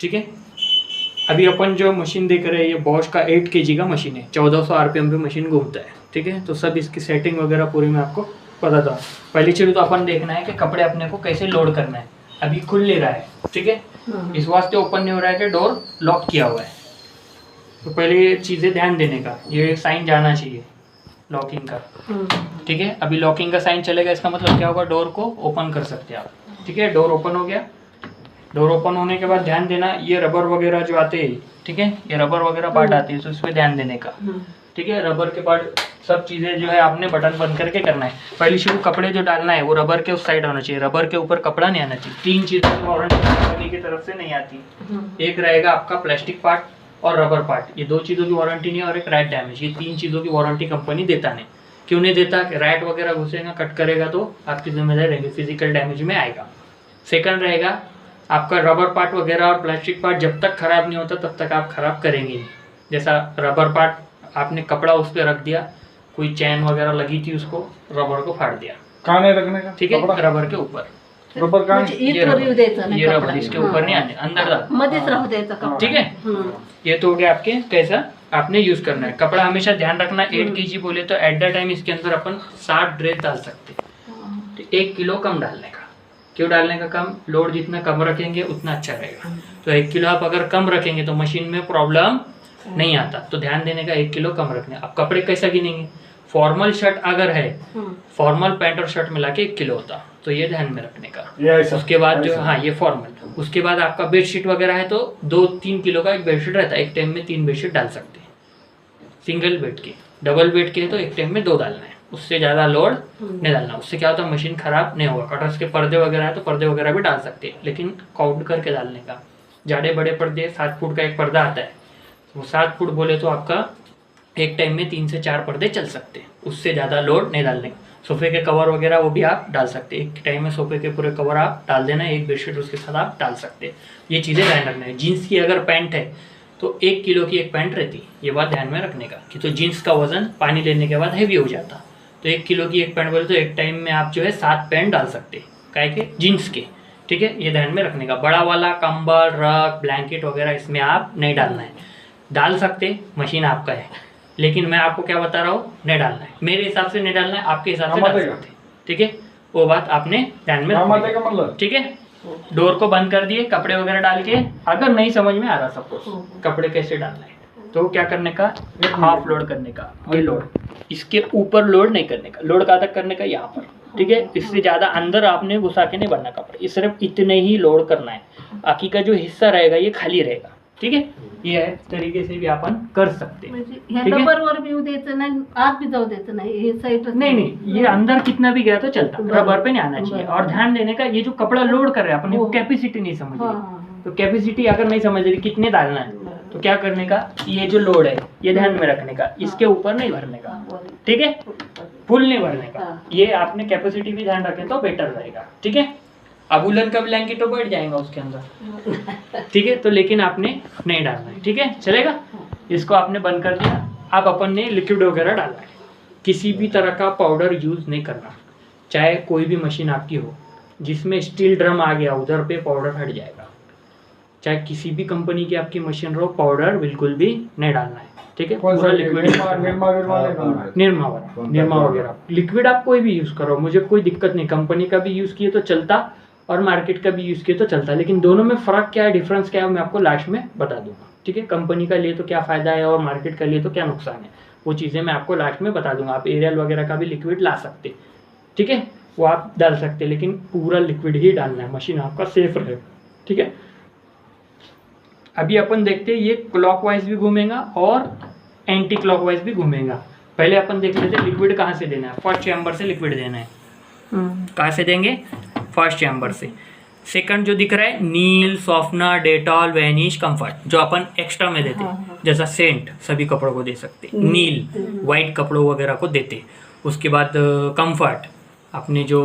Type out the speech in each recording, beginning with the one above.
ठीक है। अभी अपन जो मशीन देख रहे हैं ये बॉश का 8 kg का मशीन है, 1400 RPM पे मशीन घूमता है। ठीक है, तो सब इसकी सेटिंग वगैरह पूरी मैं आपको बता दूँ। पहली चीज़ तो अपन देखना है कि कपड़े अपने को कैसे लोड करना है। अभी खुल नहीं रहा है, ठीक है, इस वास्ते ओपन नहीं हो रहा है कि डोर लॉक किया हुआ है। तो पहले ये चीज़ें ध्यान देने का, ये साइन जाना चाहिए लॉकिंग का। ठीक है, अभी लॉकिंग का साइन चलेगा, इसका मतलब क्या होगा, डोर को ओपन कर सकते हैं आप। ठीक है, डोर ओपन हो गया। डोर ओपन होने के बाद ध्यान देना, ये रबर वगैरह जो आते हैं, ठीक है, ये रबर वगैरह पार्ट आती है, तो इस पर ध्यान देने का। ठीक है, रबर के पार्ट सब चीज़ें जो है आपने बटन बंद करके करना है। पहली शुरू कपड़े जो डालना है वो रबर के उस साइड होना चाहिए, रबर के ऊपर कपड़ा नहीं आना चाहिए। 3 चीज़ें वारंटी कंपनी की तरफ से नहीं आती। एक रहेगा आपका प्लास्टिक पार्ट और रबर पार्ट, ये 2 चीज़ों की वारंटी नहीं है, और एक रैट डैमेज, ये 3 चीज़ों की वारंटी कंपनी देता नहीं। क्यों नहीं देता? रैट वगैरह घुसेगा, कट करेगा तो आपकी जिम्मेदारी रहेगी, फिजिकल डैमेज में आएगा। सेकंड रहेगा आपका रबर पार्ट वगैरह और प्लास्टिक पार्ट जब तक खराब नहीं होता तब तक आप खराब करेंगे नहीं। जैसा रबर पार्ट आपने कपड़ा उस पर रख दिया, कोई चैन वगैरह लगी थी, उसको रबर को फाड़ दिया, काने रखने का, ठीक है, रबर के ऊपर, रबर का ये रबर इसके ऊपर नहीं आने, अंदर मध्येच राहू द्यायचा कपडा। ठीक है। ये तो हो गया आपके कैसा आपने यूज करना है। कपड़ा हमेशा ध्यान रखना, 8 kg बोले तो एट द टाइम इसके अंदर अपन 60 ड्रेस डाल सकते हैं। तो 1 किलो कम डालने का। क्यों डालने का कम? लोड जितना कम रखेंगे उतना अच्छा रहेगा। तो 1 किलो आप अगर कम रखेंगे तो मशीन में प्रॉब्लम नहीं आता, तो ध्यान देने का 1 किलो कम रखने। अब कपड़े कैसा गिनेंगे? फॉर्मल शर्ट अगर है, फॉर्मल पैंट और शर्ट मिला के 1 किलो होता, तो ये ध्यान में रखने का। उसके बाद जो हाँ ये फॉर्मल, उसके बाद आपका बेडशीट वगैरह है तो 2-3 किलो का एक बेडशीट रहता है, एक टाइम में 3 बेडशीट डाल सकते हैं सिंगल बेड के। डबल बेड के है तो एक टाइम में 2 डालना है, उससे ज़्यादा लोड नहीं डालना। उससे क्या होता है, मशीन खराब नहीं होगा। कटर्स के पर्दे वगैरह है तो पर्दे वगैरह भी डाल सकते हैं, लेकिन काउंट करके डालने का। ज़्यादा बड़े पर्दे, 7 फुट का एक पर्दा आता है, वो 7 फुट बोले तो आपका एक टाइम में 3 से 4 पर्दे चल सकते हैं, उससे ज़्यादा लोड नहीं डालने का। सोफे के कवर वगैरह वो भी आप डाल सकते हैं, एक टाइम में सोफे के पूरे कवर आप डाल देना, एक बेडशीट उसके साथ आप डाल सकते हैं। ये चीज़ें ध्यान रखना है। जीन्स की अगर पैंट है तो 1 किलो की एक पैंट रहती, ये बात ध्यान में रखने का, कि तो जीन्स का वजन पानी लेने के बाद हैवी हो जाता। तो 1 किलो की एक पैंट बोले तो एक टाइम में आप जो है 7 पैंट डाल सकते, काय के जीन्स के। ठीक है, ये ध्यान में रखने का। बड़ा वाला कंबल, रग, ब्लैंकेट वगैरह इसमें आप नहीं डालना है। डाल सकते, मशीन आपका है, लेकिन मैं आपको क्या बता रहा हूँ, नहीं डालना है। मेरे हिसाब से नहीं डालना है, आपके हिसाब से डाल सकते। ठीक है, वो बात आपने ध्यान में रखना। ठीक है, डोर को बंद कर दिए, कपड़े वगैरह डाल के। अगर नहीं समझ में आ रहा सपोज कपड़े कैसे डालना है, तो क्या करने का, हाफ लोड करने का। ये लोड, इसके ऊपर लोड नहीं करने का, लोड कहाँ तक करने का, यहाँ पर। ठीक है, इससे ज़्यादा अंदर आपने घुसा के नहीं भरना कपड़े, ये सिर्फ इतने ही लोड करना है। बाकी का जो हिस्सा रहेगा ये खाली रहेगा। ठीक है, ये है तरीके से भी आपण कर सकते हैं। रबरवर भी द्यायचं नाही, आत भी जाऊ द्यायचं नाही, हे साइड नहीं, ये अंदर कितना भी गया तो चलता, रबर पे नहीं आना चाहिए। और ध्यान देने का, ये जो कपड़ा लोड कर रहे हैं अपन, वो कैपेसिटी नहीं समझ रही। तो कैपेसिटी अगर नहीं समझ रही कितने डालना है, तो क्या करने का, ये जो लोड है ये ध्यान में रखने का, इसके ऊपर नहीं भरने का। ठीक है, फुल नहीं भरने का, ये आपने कैपेसिटी भी ध्यान रखें तो बेटर रहेगा। ठीक है, अब उलन का ब्लैंकेट तो बैठ जाएगा उसके अंदर। ठीक है, तो लेकिन आपने नहीं डालना है। ठीक है, चलेगा। इसको आपने बंद कर दिया। अब अपन ने लिक्विड वगैरह डालना है। किसी भी तरह का पाउडर यूज़ नहीं करना, चाहे कोई भी मशीन आपकी हो। जिसमें स्टील ड्रम आ गया उधर पे पाउडर हट जाएगा। चाहे किसी भी कंपनी की आपकी मशीन रहो, पाउडर बिल्कुल भी नहीं डालना है। ठीक है, पूरा लिक्विड, निरमा वगैरह लिक्विड आप कोई भी यूज़ करो, मुझे कोई दिक्कत नहीं। कंपनी का भी यूज़ किए तो चलता और मार्केट का भी यूज़ किए तो चलता, लेकिन दोनों में फ़र्क क्या है, डिफरेंस क्या है, मैं आपको लास्ट में बता दूंगा। ठीक है, कंपनी का लिए तो क्या फ़ायदा है और मार्केट का लिए तो क्या नुकसान है, वो चीज़ें मैं आपको लास्ट में बता दूंगा। आप एरियल वगैरह का भी लिक्विड ला सकते, ठीक है, वो आप डाल सकते, लेकिन पूरा लिक्विड ही डालना है, मशीन आपका सेफ रहे। ठीक है, अभी अपन देखते हैं ये क्लॉकवाइज भी घूमेगा और एंटी क्लॉकवाइज भी घूमेगा। पहले अपन देख लेते हैं लिक्विड कहाँ से देना है। फर्स्ट चैम्बर से लिक्विड देना है। कहाँ से देंगे? फर्स्ट चैम्बर से। सेकंड जो दिख रहा है, नील, सॉफ्टनर, डेटॉल, वैनिश, कंफर्ट, जो अपन एक्स्ट्रा में देते हैं, जैसा सेंट सभी कपड़ों को दे सकते, नील वाइट कपड़ों वगैरह को देते। उसके बाद कंफर्ट अपने जो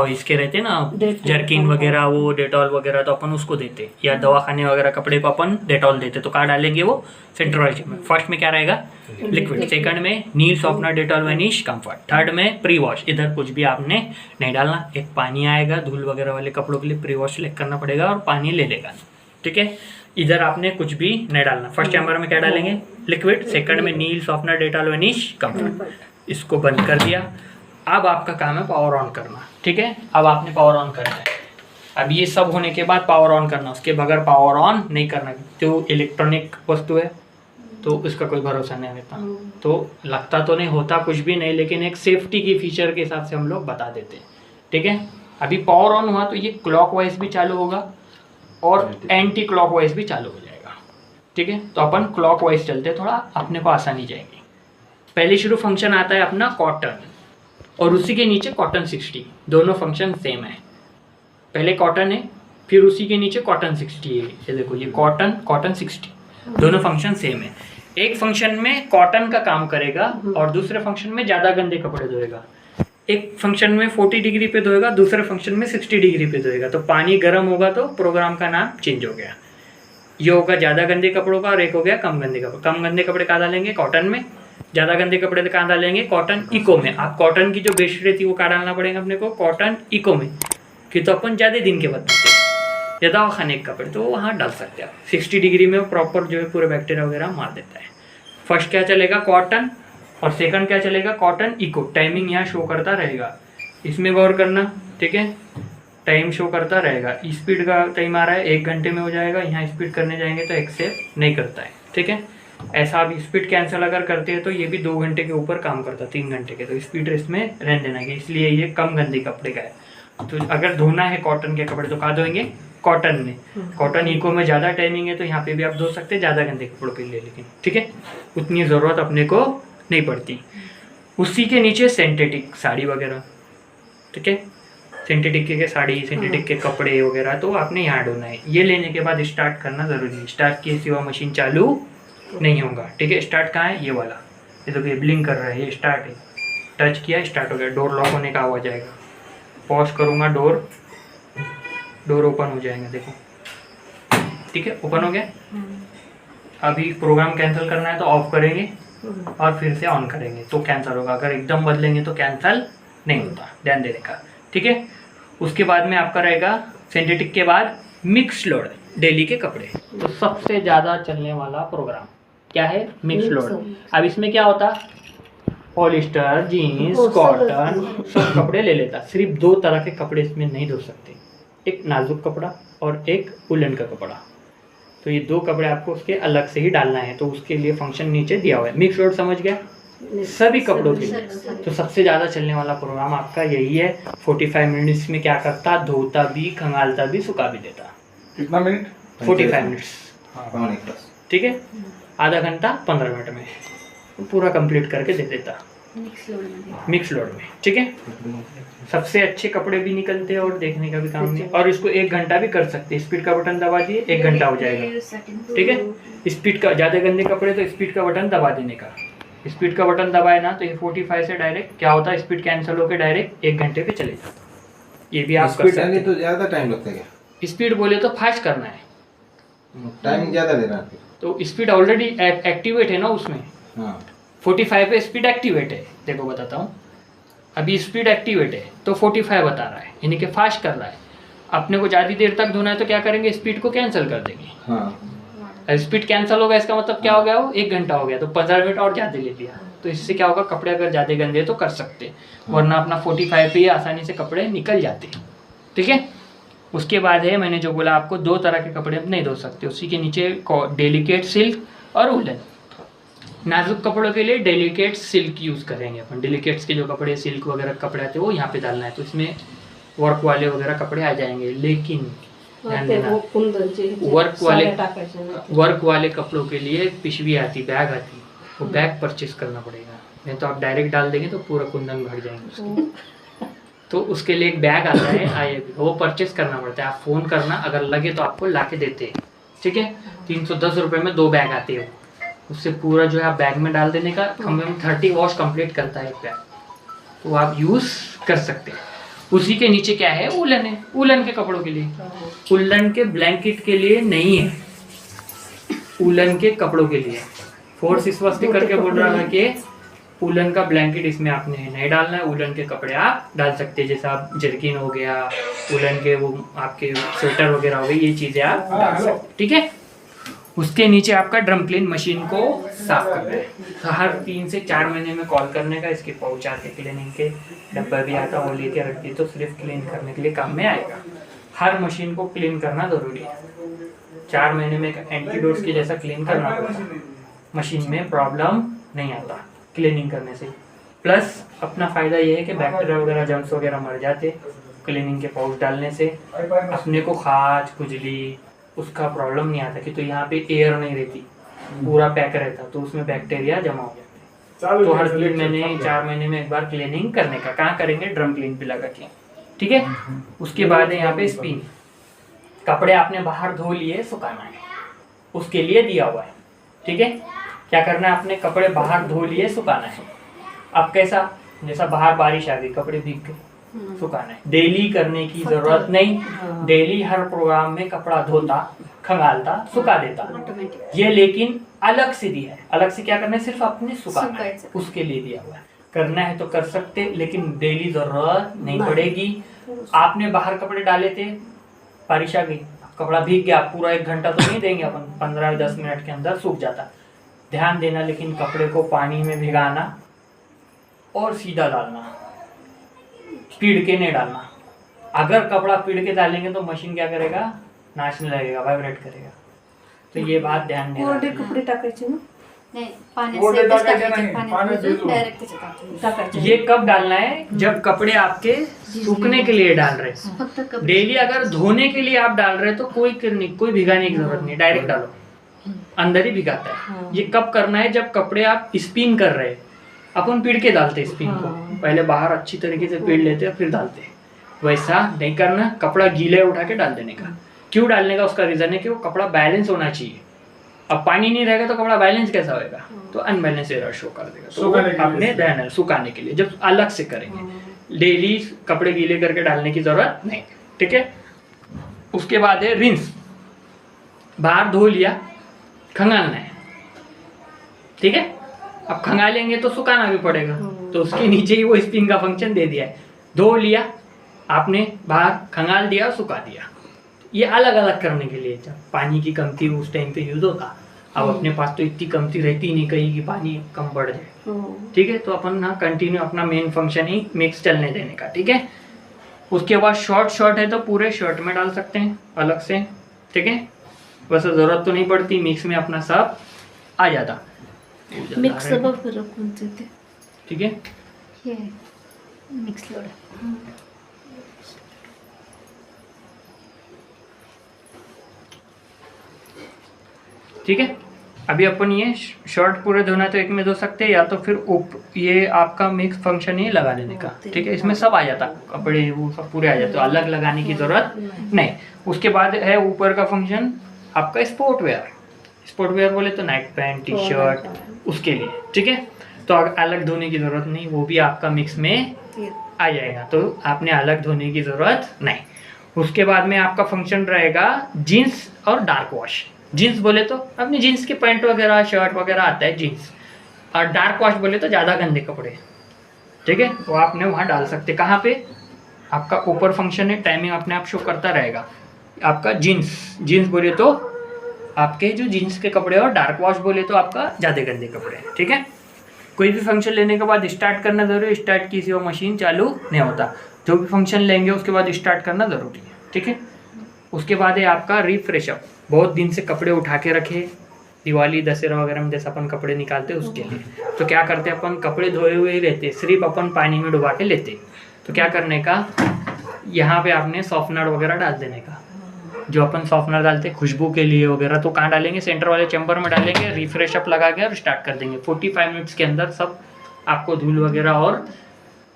इसके रहते ना जर्किन वगैरह, वो डेटॉल वगैरह तो अपन उसको देते, या दवाखाने वगैरह कपड़े को अपन डेटॉल देते। तो कहाँ डालेंगे वो? सेंट्रल में। फर्स्ट में क्या रहेगा? लिक्विड। सेकंड में नील, softener, Dettol, Vanish, Comfort. Third में प्री वॉश। इधर कुछ भी आपने नहीं डालना। एक पानी आएगा धूल वगैरह वाले कपड़ों के लिए, प्री वॉश करना पड़ेगा और पानी ले लेगा। ठीक है। इधर आपने कुछ भी नहीं डालना। फर्स्ट चैम्बर में क्या डालेंगे? लिक्विड। सेकंड में नील, सॉफ्टनर, डेटॉल, वनीश, कम्फर्ट। इसको बंद कर दिया। अब आपका काम है पावर ऑन करना, ठीक है। अब आपने पावर ऑन करना है। अब ये सब होने के बाद पावर ऑन करना, उसके बगैर पावर ऑन नहीं करना। तो इलेक्ट्रॉनिक वस्तु है तो उसका कोई भरोसा नहीं रहता। तो लगता तो नहीं, होता कुछ भी नहीं, लेकिन एक सेफ्टी की फीचर के हिसाब से हम लोग बता देते हैं, ठीक है। अभी पावर ऑन हुआ तो ये क्लॉकवाइज भी चालू होगा और एंटी क्लॉकवाइज भी चालू हो जाएगा, ठीक है। तो अपन क्लॉकवाइज चलते हैं, थोड़ा अपने को आसानी जाएगी। पहले शुरू फंक्शन आता है अपना कॉटन और उसी के नीचे कॉटन 60, दोनों फंक्शन सेम है। पहले कॉटन है, फिर उसी के नीचे कॉटन 60 है। ये देखो, ये कॉटन 60, दोनों फंक्शन सेम है। एक फंक्शन में कॉटन का काम करेगा और दूसरे फंक्शन में ज़्यादा गंदे कपड़े धोएगा। एक फंक्शन में 40 डिग्री पे धोएगा, दूसरे फंक्शन में 60 डिग्री पे धोएगा। तो पानी गर्म होगा तो प्रोग्राम का नाम चेंज हो गया। ये होगा ज़्यादा गंदे कपड़ों का और एक हो गया कम गंदे कपड़े। कम गंदे कपड़े कहाँ डालेंगे? कॉटन में। ज़्यादा गंदे कपड़े कहाँ डालेंगे? कॉटन इको में। आप कॉटन की जो बेडशीट थी वो कहाँ डालना पड़ेगा अपने को? कॉटन इको में, कि तो अपन ज़्यादा दिन के बाद या दवा खाने के कपड़े तो वहाँ डाल सकते हैं आप। 60 डिग्री में प्रॉपर जो है पूरे बैक्टीरिया वगैरह मार देता है। फर्स्ट क्या चलेगा? कॉटन, और सेकंड क्या चलेगा? Cotton eco. टाइमिंग यहाँ शो करता रहेगा, इसमें गौर करना, ठीक है। टाइम शो करता रहेगा। स्पीड का टाइम आ रहा है 1 घंटे में हो जाएगा, यहाँ स्पीड करने जाएंगे तो एक्सेप्ट नहीं करता है, ठीक है। ऐसा आप स्पीड कैंसिल अगर करते हैं तो ये भी 2 घंटे के ऊपर काम करता है, 3 घंटे के। तो स्पीड इसमें रहने देना है, इसलिए ये कम गंदे कपड़े का है। तो अगर धोना है कॉटन के कपड़े तो कहाँ धोएंगे? कॉटन में। कॉटन इको में ज़्यादा टाइमिंग है तो यहाँ पे भी आप धो सकते हैं ज़्यादा गंदे कपड़ों के लिए, लेकिन ठीक है उतनी ज़रूरत अपने को नहीं पड़ती। उसी के नीचे सिंथेटिक साड़ी वगैरह, ठीक है। सिंथेटिक के साड़ी, सिंथेटिक के कपड़े वगैरह तो आपने यहाँ ढोना है। ये लेने के बाद स्टार्ट करना ज़रूरी है। स्टार्ट किए सिवा मशीन चालू नहीं होगा, ठीक है। स्टार्ट कहाँ है? ये वाला, ये तो ये ब्लिंक कर रहा है, ये स्टार्ट है। टच किया, स्टार्ट हो गया। डोर लॉक होने का आवाज़ आएगा। पॉज करूँगा, डोर ओपन हो जाएगा, देखो, ठीक है, ओपन हो गया। अभी प्रोग्राम कैंसिल करना है तो ऑफ करेंगे और फिर से ऑन करेंगे तो कैंसिल होगा। अगर एकदम बदलेंगे तो कैंसिल नहीं होता, ध्यान देने का, ठीक है। उसके बाद में आपका रहेगा सिंथेटिक के बाद मिक्स लोड, डेली के कपड़े। तो सबसे ज़्यादा चलने वाला प्रोग्राम क्या है? Mix load. अब इसमें क्या होता? पॉलिस्टर, जीन्स, कॉटन सब कपड़े ले लेता। सिर्फ 2 तरह के कपड़े इसमें नहीं धो सकते, एक नाजुक कपड़ा और एक उलन का कपड़ा। तो ये 2 कपड़े आपको उसके अलग से ही डालना है, तो उसके लिए फंक्शन नीचे दिया हुआ है। मिक्स लोड समझ गया? सभी कपड़ों के लिए। तो सबसे ज़्यादा चलने वाला प्रोग्राम आपका यही है। 45 मिनट्स में क्या करता? धोता भी, खंगालता भी, सुखा भी देता। कितना मिनट? 45 मिनट्स, ठीक है। आधा घंटा 15 मिनट में पूरा कंप्लीट करके दे देता मिक्स लोड में, ठीक है। सबसे अच्छे कपड़े भी निकलते हैं और देखने का भी काम नहीं। और इसको 1 घंटा भी कर सकते हैं। स्पीड का बटन दबा दिए, 1 घंटा हो जाएगा, ठीक है। स्पीड का ज़्यादा गंदे कपड़े तो स्पीड का बटन दबा देने का। स्पीड का बटन दबाए ना तो ये 45 से डायरेक्ट क्या होता है? स्पीड कैंसिल होकर डायरेक्ट 1 घंटे पे चले जाता। ये भी आप कर सकते हैं। तो ज़्यादा टाइम लगता है क्या? स्पीड बोले तो फास्ट करना है, टाइम ज़्यादा देना है। तो स्पीड ऑलरेडी एक्टिवेट है ना उसमें। हाँ, 45 पे स्पीड एक्टिवेट है, देखो बताता हूँ। अभी स्पीड एक्टिवेट है तो 45 बता रहा है, यानी कि फास्ट कर रहा है। अपने को ज़्यादा देर तक धोना है तो क्या करेंगे? स्पीड को कैंसिल कर देंगे। हाँ, स्पीड कैंसिल होगा, इसका मतलब क्या हो गया? वो 1 घंटा हो गया, तो 15 मिनट और ज़्यादा ले लिया। तो इससे क्या होगा? कपड़े अगर ज़्यादा गंदे तो कर सकते, वरना अपना 45 पे ही आसानी से कपड़े निकल जाते, ठीक है। उसके बाद है, मैंने जो बोला आपको, 2 तरह के कपड़े नहीं धो सकते। उसी के नीचे डेलिकेट सिल्क और वुलन। नाजुक कपड़ों के लिए डेलिकेट सिल्क यूज़ करेंगे अपन। डेलिकेट्स के जो कपड़े सिल्क वगैरह कपड़े आते हैं वो यहाँ पे डालना है, तो इसमें वर्क वाले वगैरह कपड़े आ जाएंगे। लेकिन ध्यान देना, वर्क वाले कपड़ों के लिए पिशवी आती, बैग आती, वो बैग परचेस करना पड़ेगा। नहीं तो आप डायरेक्ट डाल देंगे तो पूरा कुंदन भर जाएंगे उसके। तो उसके लिए एक बैग आता है, वो परचेस करना पड़ता है। आप फ़ोन करना, अगर लगे तो आपको ला के देते हैं, ठीक है। 310 रुपये में 2 बैग आते हैं। उससे पूरा जो है आप बैग में डाल देने का। कम से कम 30 वॉश कंप्लीट करता है एक बैग, तो आप यूज़ कर सकते हैं। उसी के नीचे क्या है? उलन है, उलन के कपड़ों के लिए। उलन के ब्लैंकेट के लिए नहीं है, उलन के कपड़ों के लिए। फोर्स इस वास्ते करके बोल रहा है कि उलन का ब्लैंकेट इसमें आपने नहीं डालना है, उलन के कपड़े आप डाल सकते हैं, जैसे आप जर्किन हो गया, उलन के वो आपके स्वेटर वगैरह हो गए, ये चीज़ें आप डाल सकते हैं। ठीक है, उसके नीचे आपका ड्रम क्लीन मशीन को साफ करना है। तो हर 3 से 4 महीने में कॉल करने का, इसके पाउच आते क्लीनिंग के डब्बा भी आता, वो लेके रख दी तो सिर्फ क्लीन करने के लिए काम में आएगा। हर मशीन को क्लीन करना ज़रूरी है। 4 महीने में एक एंटीडोस के जैसा क्लीन करना पड़ता, मशीन में प्रॉब्लम नहीं आता क्लीनिंग करने से। प्लस अपना फ़ायदा ये है कि बैक्टीरिया वगैरह जर्म्स वगैरह मर जाते क्लीनिंग के पाउच डालने से। अपने को खाज खुजली उसका प्रॉब्लम नहीं आता कि तो यहाँ पे एयर नहीं रहती, पूरा पैक रहता तो उसमें बैक्टीरिया जमा हो जाते। तो हर 3 महीने 4 महीने में एक बार क्लीनिंग करने का। कहाँ करेंगे? ड्रम क्लीन पे लगा के। ठीक है, उसके बाद है यहाँ पे स्पिन। कपड़े आपने बाहर धो लिए, सुखाना है, उसके लिए दिया हुआ है। ठीक है, क्या करना है? आपने कपड़े बाहर धो लिए, सुखाना है। अब कैसा? जैसा बाहर बारिश आ गई, कपड़े भीग गए, सुखाना है। डेली करने की जरूरत नहीं, डेली हर प्रोग्राम में कपड़ा धोता, खंगालता, सुखा देता ये, लेकिन अलग से दिया है। अलग से क्या करना है? सिर्फ अपने सुखाना है, उसके लिए दिया हुआ है। करना है तो कर सकते, लेकिन डेली जरूरत नहीं पड़ेगी। आपने बाहर कपड़े डाले थे, बारिश आ गई, कपड़ा भीग गया, पूरा 1 घंटा तो नहीं देंगे अपन, 15-10 मिनट के अंदर सूख जाता। ध्यान देना, लेकिन कपड़े को पानी में भिगाना और सीधा डालना, पीड़ के नहीं डालना। अगर कपड़ा पीड़ के डालेंगे तो मशीन क्या करेगा? नाचने लगेगा, वाइब्रेट करेगा। तो ये बात ध्यान देना। कोरडे कपडे टाकायचे ना? नहीं, कोरडे टाकायचे टाकायचे नाही, पाण्यात पाण्यात भिजवून भिजवून डायरेक्ट टाकायचे. ये कब डालना है? जब कपड़े आपके सूखने के लिए डाल रहे हैं। फक्त कपडे. डेली अगर धोने के लिए आप डाल रहे हैं तो कोई भिगाने की जरूरत नहीं, डायरेक्ट डालो, अंदर ही भिगाता है। ये कब करना है? जब कपड़े आप स्पिन कर रहे हैं। अपन पीड़ के डालते हैं स्पिन को, पहले बाहर अच्छी तरीके से पीड़ लेते हैं फिर डालते हैं। वैसा नहीं करना, कपड़ा गीले उठा के डाल देने का। क्यों डालने का? उसका रीजन है कि वो कपड़ा बैलेंस होना चाहिए। अब पानी नहीं रहेगा तो कपड़ा बैलेंस कैसा होएगा? तो अनबैलेंस एरर शो कर देगा। तो आपने ध्यान है सुखाने के लिए, जब अलग से करेंगे। डेली कपड़े गीले करके डालने की जरूरत नहीं। ठीक है, उसके बाद है रिंस। बाहर धो लिया, खंगालना है। ठीक है, अब खंगालेंगे तो सुखाना भी पड़ेगा, तो उसके नीचे ही वो स्पिन का फंक्शन दे दिया है। धो लिया आपने, बाहर खंगाल दिया, सुखा दिया। ये अलग अलग करने के लिए। जब पानी की कमती उस टाइम पे यूज होता, अब अपने पास तो इतनी कमती रहती नहीं कहीं कि पानी कम बढ़ जाए। ठीक है, तो अपन ना कंटिन्यू अपना मेन फंक्शन ही मिक्स चलने देने का। ठीक है, उसके बाद शर्ट है तो पूरे शर्ट में डाल सकते हैं अलग से। ठीक है, वैसे ज़रूरत तो नहीं पड़ती, मिक्स में अपना सब आ जाता। मिक्स बघ कोणते ते. ठीक है, हे मिक्स लोड. ठीक है, अभी अपन ये शर्ट पूरे धोना तो एक में धो सकते हैं, या तो फिर ये आपका मिक्स फंक्शन ही लगा देने का। ठीक है, इसमें सब आ जाता, कपड़े वो सब पूरे आ जाते, अलग लगाने की जरूरत नहीं। उसके बाद है ऊपर का फंक्शन आपका स्पोर्ट वेयर। स्पोर्ट वेयर बोले तो नाइट पैंट, टी शर्ट, उसके लिए। ठीक है, तो अलग धोने की जरूरत नहीं, वो भी आपका मिक्स में आ जाएगा, तो आपने अलग धोने की जरूरत नहीं। उसके बाद में आपका फंक्शन रहेगा जीन्स और डार्क वॉश। जीन्स बोले तो अपनी जीन्स के पैंट वगैरह, शर्ट वगैरह आता है जीन्स, और डार्क वॉश बोले तो ज़्यादा गंदे कपड़े। ठीक है, वो आपने वहाँ डाल सकते। कहाँ पे? आपका ऊपर फंक्शन है, टाइमिंग अपने आप शो करता रहेगा। आपका जीन्स बोले तो आपके जो जीन्स के कपड़े, और डार्क वॉश बोले तो आपका ज़्यादा गंदे कपड़े। ठीक है, कोई भी फंक्शन लेने के बाद स्टार्ट करना ज़रूरी है। स्टार्ट की वो मशीन चालू नहीं होता। जो भी फंक्शन लेंगे उसके बाद स्टार्ट करना ज़रूरी है। ठीक है, उसके बाद है आपका रिफ्रेशअप। बहुत दिन से कपड़े उठा के रखे, दिवाली दशहरा वगैरह में जैसा अपन कपड़े निकालते हैं उसके लिए, तो क्या करते हैं अपन, कपड़े धोए हुए ही रहते, सिर्फ अपन पानी में डुबा के लेते। तो क्या करने का, यहाँ पे आपने सॉफ्टनर वगैरह डाल देने का। जो अपन सॉफ्टनर डालते हैं खुशबू के लिए वगैरह, तो कहाँ डालेंगे? सेंटर वाले चैम्बर में डालेंगे, रिफ्रेशअप लगा के और स्टार्ट कर देंगे। 45 मिनट्स के अंदर सब आपको धूल वगैरह और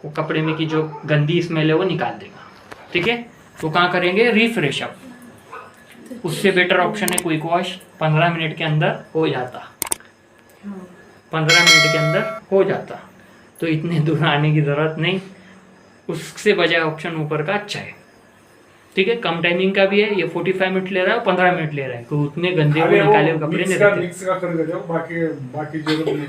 वो कपड़े में की जो गंदी स्मेल है वो निकाल देगा। ठीक है, तो कहाँ करेंगे? रिफ्रेशअप। उससे बेटर ऑप्शन है क्विक वॉश, 15 मिनट के अंदर हो जाता। 15 मिनट के अंदर हो जाता, तो इतने दूर आने की ज़रूरत नहीं। उससे बजाय ऑप्शन ऊपर का अच्छा है। ठीक है, कम टाइमिंग का भी है, ये 45 मिनट ले रहा है, 15 मिनट ले रहा है, तो उतने गंदे वो निकाले हुए कपड़े नहीं रहते। मिक्स का कर देते हो, बाकी बाकी जरूरत नहीं।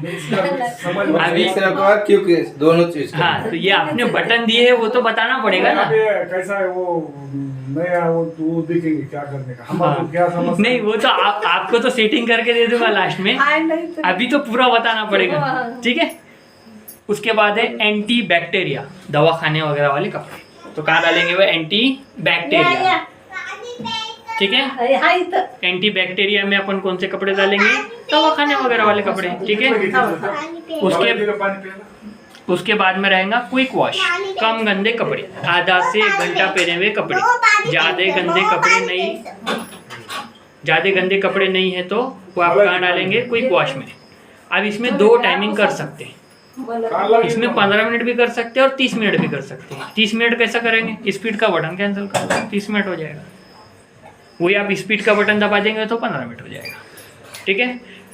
मिक्स का समझ में अभी- तीसरा का क्योंकि दोनों चीज का हाँ, तो ये आपने बटन दिए है, वो तो बताना पड़ेगा ना। अभी कैसा है वो नया, वो तू देखेंगे क्या करने का, हम आपको क्या समझ नहीं, वो तो आपको तो सेटिंग करके दे दूंगा लास्ट में, अभी तो पूरा बताना पड़ेगा, ठीक है। उसके बाद है एंटी बैक्टीरिया, दवा खाने वगैरह वाले कपड़े, तो कहाँ डालेंगे वो एंटी बैक्टीरिया, ठीक है। एंटी बैक्टीरिया में अपन कौन से कपड़े डालेंगे, दवा खाने वगैरह वाले कपड़े, ठीक है। उसके बाद में रहेगा क्विक वॉश, कम गंदे कपड़े, आधा से 1 घंटा पहने हुए कपड़े, ज्यादा गंदे कपड़े नहीं है तो वो आप कहाँ डालेंगे, क्विक वॉश में। अब इसमें 2 टाइमिंग कर सकते हैं, इसमें 15 मिनट भी कर सकते हैं और 30 मिनट भी कर सकते हैं। 30 मिनट कैसा करेंगे, स्पीड का बटन कैंसिल कर दो, 30 मिनट हो जाएगा। वही आप स्पीड का बटन दबा देंगे तो 15 मिनट हो जाएगा, ठीक है।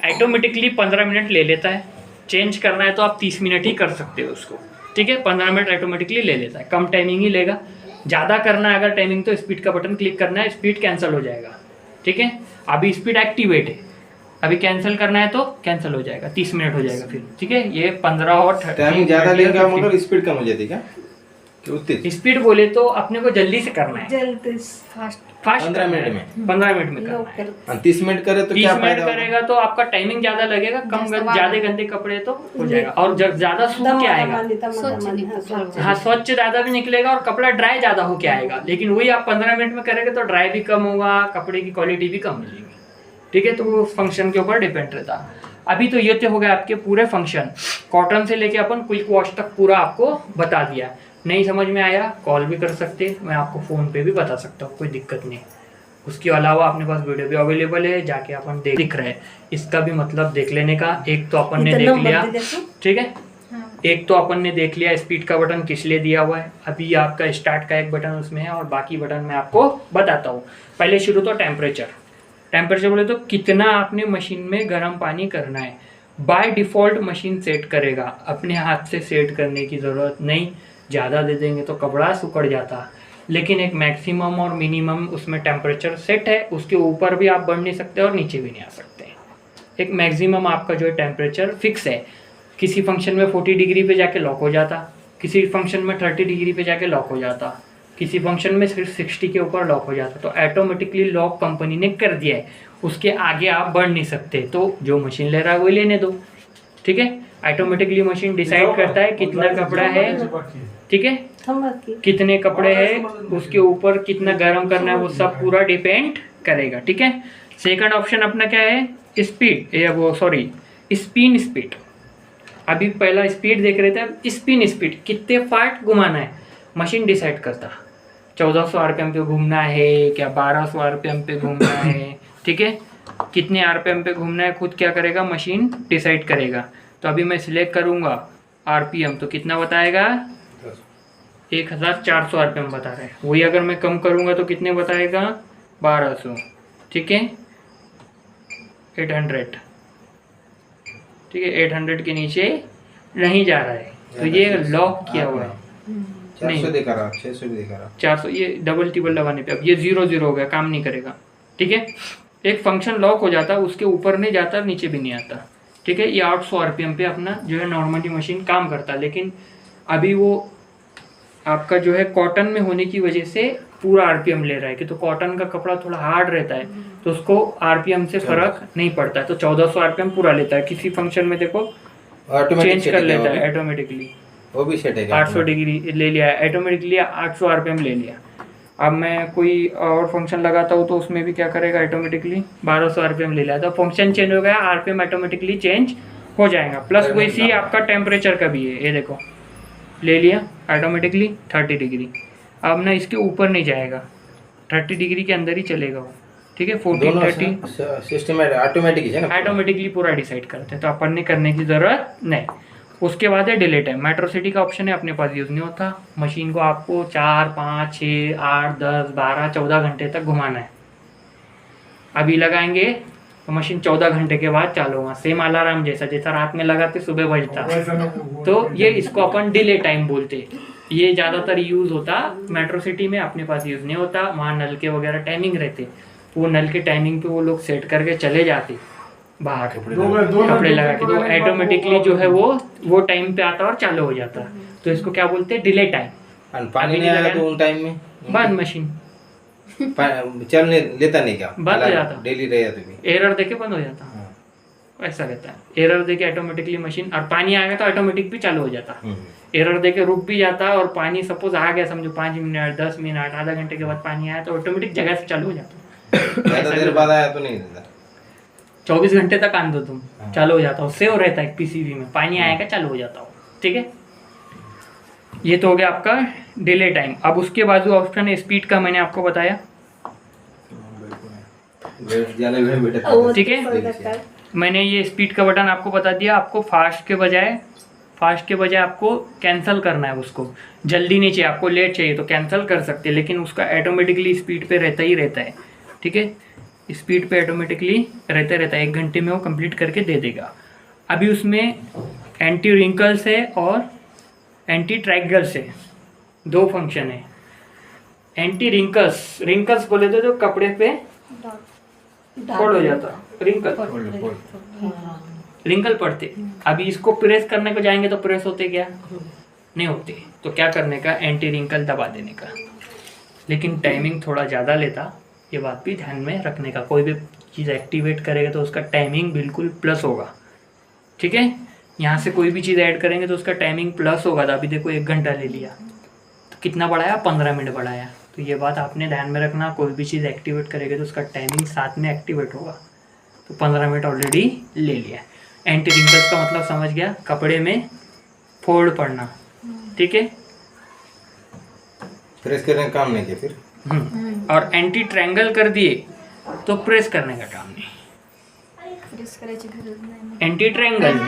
ऑटोमेटिकली 15 मिनट ले लेता है, चेंज करना है तो आप 30 मिनट ही कर सकते हो उसको, ठीक है। 15 मिनट ऑटोमेटिकली ले लेता है, कम टाइमिंग ही लेगा। ज़्यादा करना है अगर टाइमिंग तो स्पीड का बटन क्लिक करना है, स्पीड कैंसिल हो जाएगा, ठीक है। अभी स्पीड एक्टिवेट है, अभी कैंसिल करना है तो कैंसिल हो जाएगा, 30 मिनट हो जाएगा फिर, ठीक है। ये 15 और 30 टाइमिंग ज्यादा लेंगे आप, मगर स्पीड कम हो जाती है क्या, कि उतनी स्पीड बोले तो अपने को जल्दी से करना है, जल्दी फास्ट फास्ट 15 मिनट में 15 मिनट में करना है। हाँ, 30 मिनट करे तो 30 क्या मिनट फायदा होगा? करेगा तो आपका टाइमिंग ज्यादा लगेगा, ज्यादा गंदे कपड़े तो हो जाएगा, और जब ज्यादा सूख के आएगा, हाँ स्वच्छ ज्यादा भी निकलेगा और कपड़ा ड्राई ज्यादा होके आएगा। लेकिन वही आप 15 मिनट में करेंगे तो ड्राई भी कम होगा, कपड़े की क्वालिटी भी कम मिलेगी, ठीक है। तो वो फंक्शन के ऊपर डिपेंड रहता है। अभी तो ये तो हो गया आपके पूरे फंक्शन, कॉटन से लेके अपन क्विक वॉश तक पूरा आपको बता दिया। नहीं समझ में आया कॉल भी कर सकते, मैं आपको फ़ोन पे भी बता सकता हूँ, कोई दिक्कत नहीं। उसके अलावा अपने पास वीडियो भी अवेलेबल है, जाके अपन दिख रहे हैं, इसका भी मतलब देख लेने का। एक तो अपन ने देख लिया, ठीक है, एक तो अपन ने देख लिया स्पीड का बटन किस लिए दिया हुआ है। अभी आपका स्टार्ट का एक बटन उसमें है और बाकी बटन मैं आपको बताता हूँ। पहले शुरू तो टेम्परेचर बोले तो कितना आपने मशीन में गर्म पानी करना है। बाय डिफ़ॉल्ट मशीन सेट करेगा, अपने हाथ से सेट करने की ज़रूरत नहीं। ज़्यादा दे देंगे तो कपड़ा सुकड़ जाता, लेकिन एक मैक्सिमम और मिनिमम उसमें टेम्परेचर सेट है, उसके ऊपर भी आप बढ़ नहीं सकते और नीचे भी नहीं आ सकते। एक मैक्सिमम आपका जो है टेम्परेचर फिक्स है। किसी फंक्शन में 40 डिग्री पे जाके लॉक हो जाता, किसी फंक्शन में 30 डिग्री पे जाके लॉक हो जाता, किसी फंक्शन में सिर्फ 60 के ऊपर लॉक हो जाता। तो ऑटोमेटिकली लॉक कंपनी ने कर दिया है, उसके आगे आप बढ़ नहीं सकते। तो जो मशीन ले रहा है वही लेने दो, ठीक है। ऑटोमेटिकली मशीन डिसाइड करता है कितना कपड़ा है, ठीक है, कितने कपड़े हैं, उसके ऊपर कितना गर्म करना है, वो सब पूरा डिपेंड करेगा, ठीक है। सेकंड ऑप्शन अपना क्या है, स्पिन स्पीड। अभी पहला स्पीड देख रहे थे, अब स्पिन स्पीड कितने पार्ट घुमाना है मशीन डिसाइड करता। 1400 आरपीएम पे घूमना है क्या, 1200 आरपीएम पे घूमना है, ठीक है, कितने आरपीएम पे घूमना है खुद क्या करेगा, मशीन डिसाइड करेगा। तो अभी मैं सिलेक्ट करूँगा आरपीएम तो कितना बताएगा, 1400 आरपीएम बता रहा है। वही अगर मैं कम करूँगा तो कितने बताएगा, 1200, ठीक है, 800, ठीक है, 800 के नीचे नहीं जा रहा है, तो ये लॉक किया हुआ है। 400 दिखा रहा, 600 भी दिखा रहा, 400 ये डबल टिबल लगाने पे अब ये 0 हो गया, काम नहीं करेगा, ठीक है। एक फंक्शन लॉक हो जाता, उसके ऊपर नहीं जाता, नीचे भी नहीं आता, ठीक है। ये 800 आरपीएम पे अपना जो है नॉर्मली मशीन काम करता, लेकिन अभी वो आपका जो है कॉटन में होने की वजह से पूरा आरपीएम ले रहा है, कि तो कॉटन का कपड़ा थोड़ा हार्ड रहता है तो उसको आरपीएम से फर्क नहीं पड़ता है, तो 1400 आरपीएम पूरा लेता है। किसी फंक्शन में देखो चेंज कर लेता है ऑटोमेटिकली, वो भी सेट है 800 डिग्री ले लिया है ऑटोमेटिकली, 800 आरपीएम ले लिया। अब मैं कोई और फंक्शन लगाता हूँ तो उसमें भी क्या करेगा, ऑटोमेटिकली 1200 आरपीएम ले लिया, तो फंक्शन चेंज हो गया, आरपीएम ऑटोमेटिकली चेंज हो जाएगा। प्लस वैसे आपका टेम्परेचर का भी है, ये देखो ले लिया ऑटोमेटिकली 30 डिग्री। अब ना इसके ऊपर नहीं जाएगा, 30 डिग्री के अंदर ही चलेगा वो, ठीक है। 40 30 सिस्टम ऑटोमेटिक है ना, ऑटोमेटिकली पूरा डिसाइड करते हैं, तो अपन ने करने की ज़रूरत नहीं। उसके बाद है डिले टाइम, मेट्रो सिटी का ऑप्शन है, अपने पास यूज़ नहीं होता। मशीन को आपको 4 5 6 8 10 12 14 घंटे तक घुमाना है। अभी लगाएंगे तो मशीन 14 घंटे के बाद चालू होगा, सेम अलार्म जैसा रात में लगाते सुबह बजता, तो ये इसको अपन डिले टाइम बोलते हैं। ये ज़्यादातर यूज़ होता मेट्रो सिटी में, अपने पास यूज़ नहीं होता। वहाँ नल के वगैरह टाइमिंग रहते, वो नल के टाइमिंग पे वो लोग सेट करके चले जाते बाहर कपड़े लगा के, तो ऑटोमेटिकली जो है वो टाइम पे आता और चालू हो जाता। तो इसको क्या बोलते हैं, डिले टाइम। और पानी नहीं आया तो उन टाइम में बंद मशीन चलने लेता नहीं क्या, बंद हो जाता, डेली रह जाता भी। एरर देके बंद हो जाता। ऐसा रहता है, एरर देके ऑटोमेटिकली मशीन, और पानी आ गया तो ऑटोमेटिक भी चालू हो जाता। एरर देके रुक भी जाता, और पानी सपोज आ गया समझो 5 मिनट 10 मिनट आधा घंटे के बाद पानी आया तो ऑटोमेटिक जगह से चालू हो जाता। ज़्यादा देर बाद आया तो नहीं देता। 24 घंटे तक आन दो तुम, चालू हो जाता हो, सेव रहता है पीसीबी में, पानी आएगा चालू हो जाता हो। ठीक है, ये तो हो गया आपका डिले टाइम। अब उसके बाजू ऑप्शन है स्पीड का, मैंने आपको बताया। ठीक है, मैंने ये स्पीड का बटन आपको बता दिया। आपको फास्ट के बजाय आपको कैंसिल करना है, उसको जल्दी नहीं चाहिए, आपको लेट चाहिए तो कैंसिल कर सकते हैं, लेकिन उसका ऑटोमेटिकली स्पीड पे रहता ही रहता है। ठीक है, स्पीड पे ऑटोमेटिकली रहता है, 1 घंटे में वो कंप्लीट करके दे देगा। अभी उसमें एंटी रिंकल्स है और एंटी ट्रैगल्स है, 2 फंक्शन है। एंटी रिंकल्स बोले तो जो कपड़े पे फोल्ड हो जाता, रिंकल पड़ते। अभी इसको प्रेस करने को जाएंगे तो प्रेस होते क्या, नहीं होते। तो क्या करने का, एंटी रिंकल दबा देने का, लेकिन टाइमिंग थोड़ा ज़्यादा लेता, ये बात भी ध्यान में रखने का। कोई भी चीज़ एक्टिवेट करेगा तो उसका टाइमिंग बिल्कुल प्लस होगा। ठीक है, यहाँ से कोई भी चीज़ ऐड करेंगे तो उसका टाइमिंग प्लस होगा। तो अभी देखो 1 घंटा ले लिया तो कितना बढ़ाया, 15 मिनट बढ़ाया। तो ये बात आपने ध्यान में रखना, कोई भी चीज़ एक्टिवेट करेगा तो उसका टाइमिंग साथ में एक्टिवेट होगा। तो 15 मिनट ऑलरेडी ले लिया। एंटी रिंकल्स का मतलब समझ गया, कपड़े में फोल्ड पड़ना। ठीक है, प्रेस करने का काम नहीं किया फिर। और एंटी ट्रायंगल कर दिए तो प्रेस करने का काम नहीं, एंटी ट्रायंगल।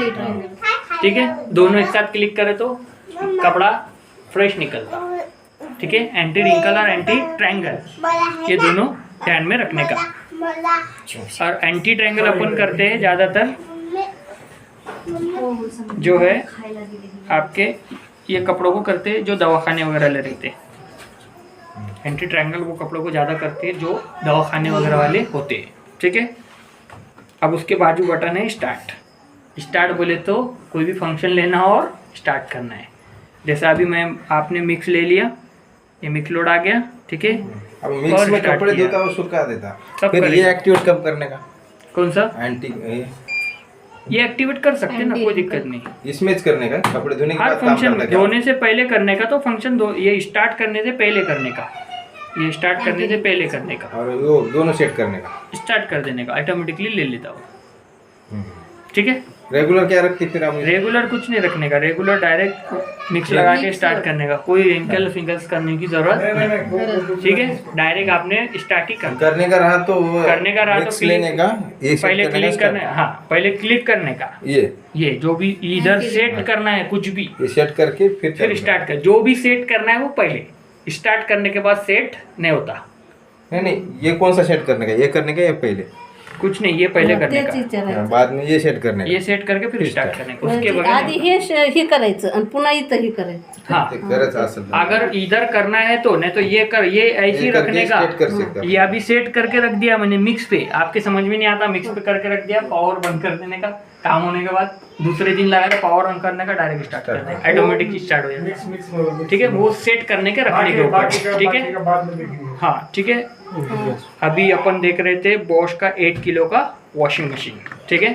ठीक है, दोनों एक साथ क्लिक करे तो कपड़ा फ्रेश निकलता। ठीक है, एंटी रिंकल और एंटी ट्रायंगल ये दोनों ध्यान में रखने का। और एंटी ट्रायंगल अपन करते हैं ज़्यादातर जो है आपके ये कपड़ों को करते हैं जो दवाखाने वगैरह ले रहते हैं। एंटी ट्रायंगल वो कपड़ों को ज़्यादा करते हैं जो दवाखाने वगैरह वाले होते हैं। ठीक है, अब उसके बाजू बटन है स्टार्ट बोले तो कोई भी फंक्शन लेना हो और स्टार्ट करना है। जैसे अभी आपने मिक्स ले लिया, ये मिक्स लोड आ गया। ठीक है, अब मिक्स में कपड़े धोता और सुखा देता, फिर ये एक्टिवेट कब करने का, कौन सा एंटी ये एक्टिवेट कर सकते हैं ना, कोई दिक्कत नहीं। इसमें करने का, कपड़े धोने के हर बाद काम फंक्शन करना धोने से पहले करने का, तो फंक्शन ये स्टार्ट करने से पहले करने का, ये स्टार्ट करने से पहले करने का, और वो दोनों सेट करने का, स्टार्ट कर देने का, ऑटोमेटिकली ले लेता वो। ठीक है, रेगुलर क्या रखते फिर आप? रेगुलर कुछ नहीं रखने का, रेगुलर डायरेक्ट मिक्स लगा के स्टार्ट करने का, कोई रिंकल फिंगल्स करने की जरूरत नहीं। ठीक है, डायरेक्ट आपने स्टार्ट ही करने का रहा तो मिक्स लेने का, ये पहले क्लिक करना है। हाँ, पहले क्लिक करने का, ये जो भी इधर सेट करना है कुछ भी, ये सेट करके फिर स्टार्ट कर। जो भी सेट करना है वो पहले, स्टार्ट करने के बाद सेट नहीं होता। नहीं, ये कौन सा सेट करने का, ये करने का या पहले? कुछ नहीं, ये पहिले करने का, बाद में ये सेट करने का, ये सेट करके फिर स्टार्ट करने का, उसके बगैर आधी हे करायचं आणि पुन्हा इथं हे करायचं। हाँ, अगर इधर करना है तो, नहीं तो ये ऐसे ही रखने का। ये अभी सेट करके रख दिया मैंने मिक्स पे, आपके समझ में नहीं आता, मिक्स पे करके रख दिया, पावर बंद कर देने का, काम होने के बाद दूसरे दिन लगा तो पावर ऑन करने का, डायरेक्ट स्टार्ट करने का, ऑटोमेटिक स्टार्ट हो जाता है। ठीक है, वो सेट करने के रखने के ऊपर। ठीक है, हाँ ठीक है। अभी अपन देख रहे थे बॉश का 8 किलो का वॉशिंग मशीन। ठीक है,